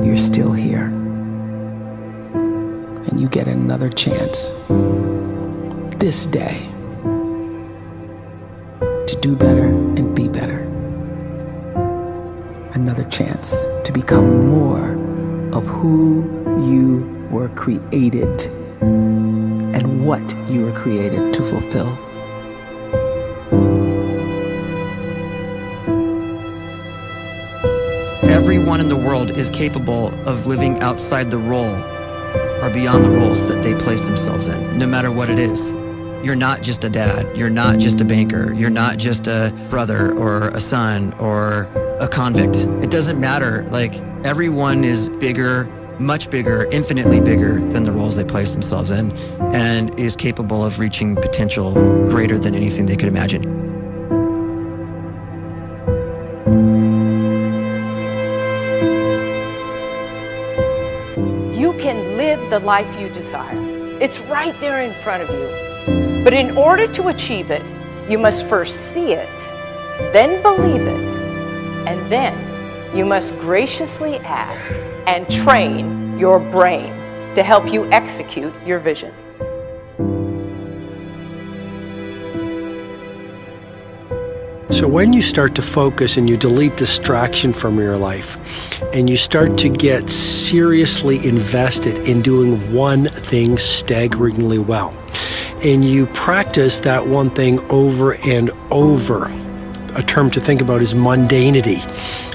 you're still here. And you get another chance this day to do better and be better. Another chance to become more of who you were created and what you were created to fulfill. Everyone in the world is capable of living outside the role or beyond the roles that they place themselves in, no matter what it is. You're not just a dad, you're not just a banker, you're not just a brother or a son or a convict. It doesn't matter. Like, everyone is bigger, much bigger, infinitely bigger than the roles they place themselves in, and is capable of reaching potential greater than anything they could imagine. You can live the life you desire. It's right there in front of you. But in order to achieve it, you must first see it, then believe it, and then you must graciously ask and train your brain to help you execute your vision. So when you start to focus and you delete distraction from your life, and you start to get seriously invested in doing one thing staggeringly well, and you practice that one thing over and over, a term to think about is mundanity.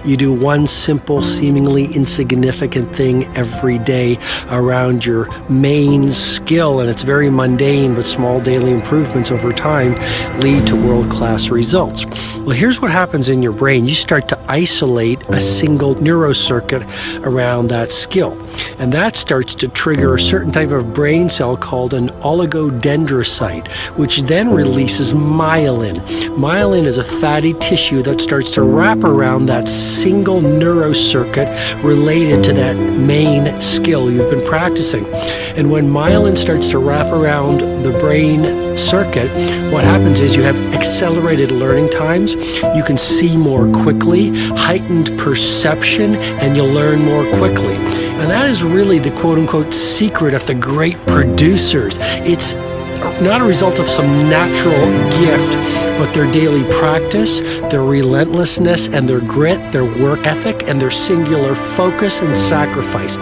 You do one simple, seemingly insignificant thing every day around your main skill, and it's very mundane, but small daily improvements over time lead to world-class results. Well, here's what happens in your brain. You start to isolate a single neurocircuit around that skill, and that starts to trigger a certain type of brain cell called an oligodendrocyte, which then releases myelin. Myelin is a fatty tissue that starts to wrap around that single neurocircuit related to that main skill you've been practicing. And when myelin starts to wrap around the brain circuit, what happens is you have accelerated learning times, you can see more quickly, heightened perception, and you'll learn more quickly. And that is really the quote-unquote secret of the great producers. It's not a result of some natural gift, but their daily practice, their relentlessness and their grit, their work ethic, and their singular focus and sacrifice.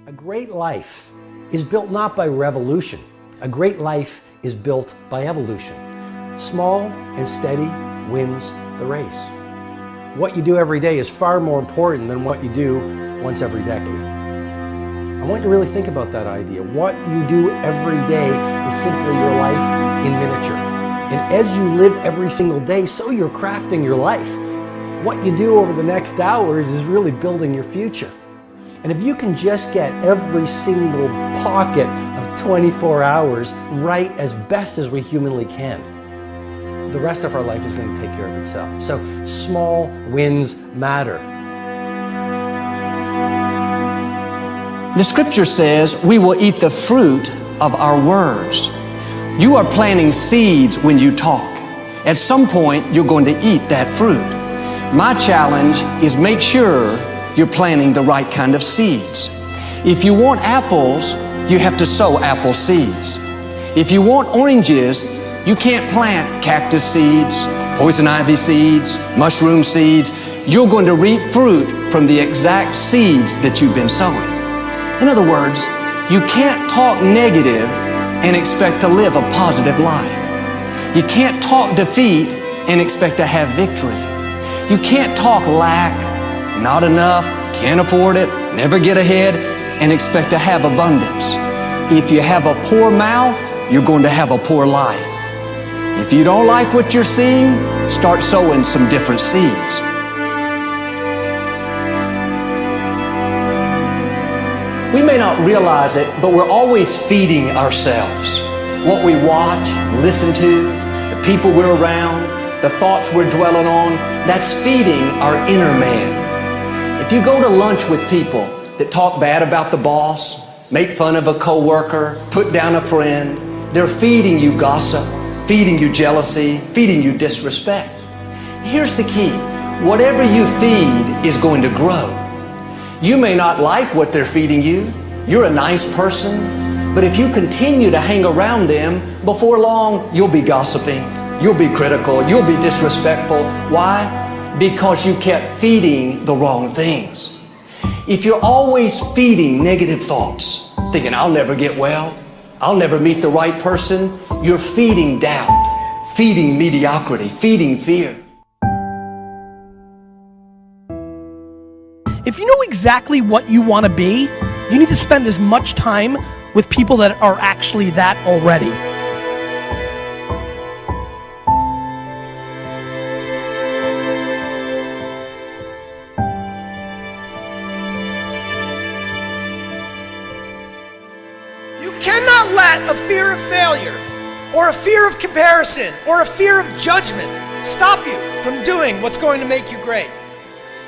A great life is built not by revolution. A great life is built by evolution. Small and steady wins the race. What you do every day is far more important than what you do once every decade. I want you to really think about that idea. What you do every day is simply your life in miniature. And as you live every single day, so you're crafting your life. What you do over the next hours is really building your future. And if you can just get every single pocket of 24 hours right as best as we humanly can, the rest of our life is going to take care of itself. So small wins matter. The scripture says we will eat the fruit of our words. You are planting seeds when you talk. At some point, you're going to eat that fruit. My challenge is make sure you're planting the right kind of seeds. If you want apples, you have to sow apple seeds. If you want oranges, you can't plant cactus seeds, poison ivy seeds, mushroom seeds. You're going to reap fruit from the exact seeds that you've been sowing. In other words, you can't talk negative and expect to live a positive life. You can't talk defeat and expect to have victory. You can't talk lack, not enough, can't afford it, never get ahead, and expect to have abundance. If you have a poor mouth, you're going to have a poor life. If you don't like what you're seeing, start sowing some different seeds. We may not realize it, but we're always feeding ourselves. What we watch, listen to, the people we're around, the thoughts we're dwelling on, that's feeding our inner man. If you go to lunch with people that talk bad about the boss, make fun of a coworker, put down a friend. They're feeding you gossip, feeding you jealousy, feeding you disrespect. Here's the key. Whatever you feed is going to grow. You may not like what they're feeding you. You're a nice person, but if you continue to hang around them, before long, you'll be gossiping, you'll be critical, you'll be disrespectful. Why? Because you kept feeding the wrong things. If you're always feeding negative thoughts, thinking, I'll never get well, I'll never meet the right person, you're feeding doubt, feeding mediocrity, feeding fear. If you know exactly what you want to be, you need to spend as much time with people that are actually that already. You cannot let a fear of failure, or a fear of comparison, or a fear of judgment stop you from doing what's going to make you great.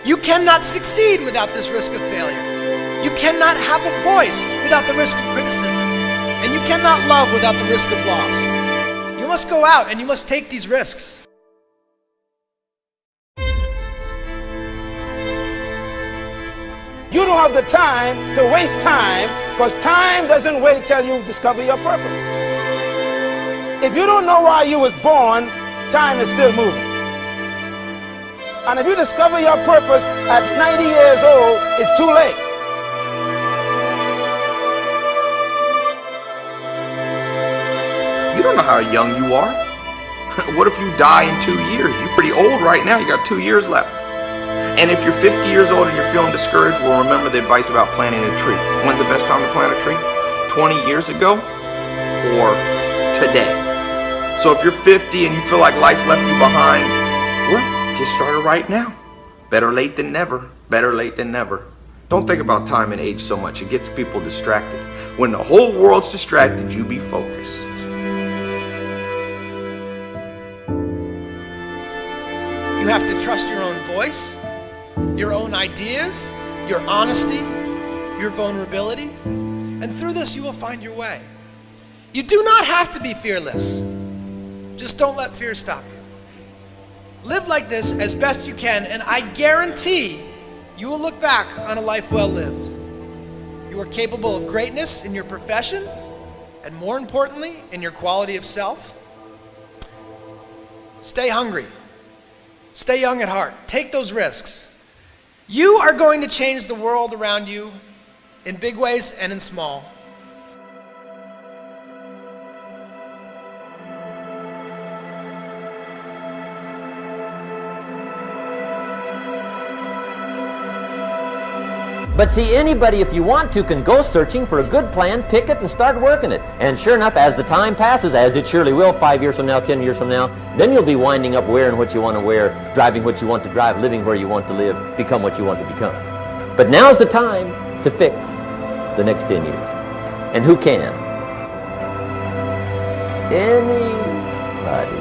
You cannot succeed without this risk of failure. You cannot have a voice without the risk of criticism. And you cannot love without the risk of loss. You must go out and you must take these risks. You don't have the time to waste time, because time doesn't wait till you discover your purpose. If you don't know why you was born, time is still moving. And if you discover your purpose at 90 years old, it's too late. You don't know how young you are. What if you die in 2 years? You're pretty old right now. You got 2 years left. And if you're 50 years old and you're feeling discouraged, well, remember the advice about planting a tree. When's the best time to plant a tree? 20 years ago or today? So if you're 50 and you feel like life left you behind, well, get started right now. Better late than never. Better late than never. Don't think about time and age so much. It gets people distracted. When the whole world's distracted, you be focused. You have to trust your own voice, your own ideas, your honesty, your vulnerability, and through this you will find your way. You do not have to be fearless. Just don't let fear stop you. Live like this as best you can, and I guarantee you will look back on a life well lived. You are capable of greatness in your profession, and more importantly, in your quality of self. Stay hungry. Stay young at heart. Take those risks. You are going to change the world around you in big ways and in small. But see, anybody, if you want to, can go searching for a good plan, pick it, and start working it. And sure enough, as the time passes, as it surely will 5 years from now, 10 years from now, then you'll be winding up wearing what you want to wear, driving what you want to drive, living where you want to live, become what you want to become. But now's the time to fix the next 10 years. And who can? Anybody.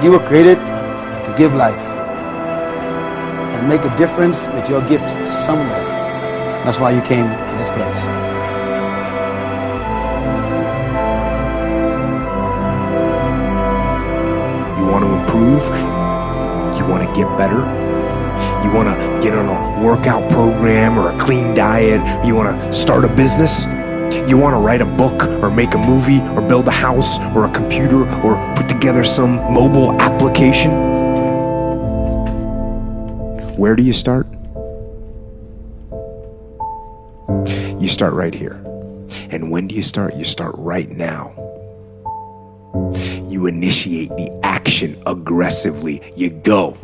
You were created to give life and make a difference with your gift somewhere. That's why you came to this place. You want to improve? You want to get better? You want to get on a workout program or a clean diet? You want to start a business? You want to write a book or make a movie or build a house or a computer or put together some mobile application? Where do you start? You start right here. And when do you start? You start right now. You initiate the action aggressively. You go.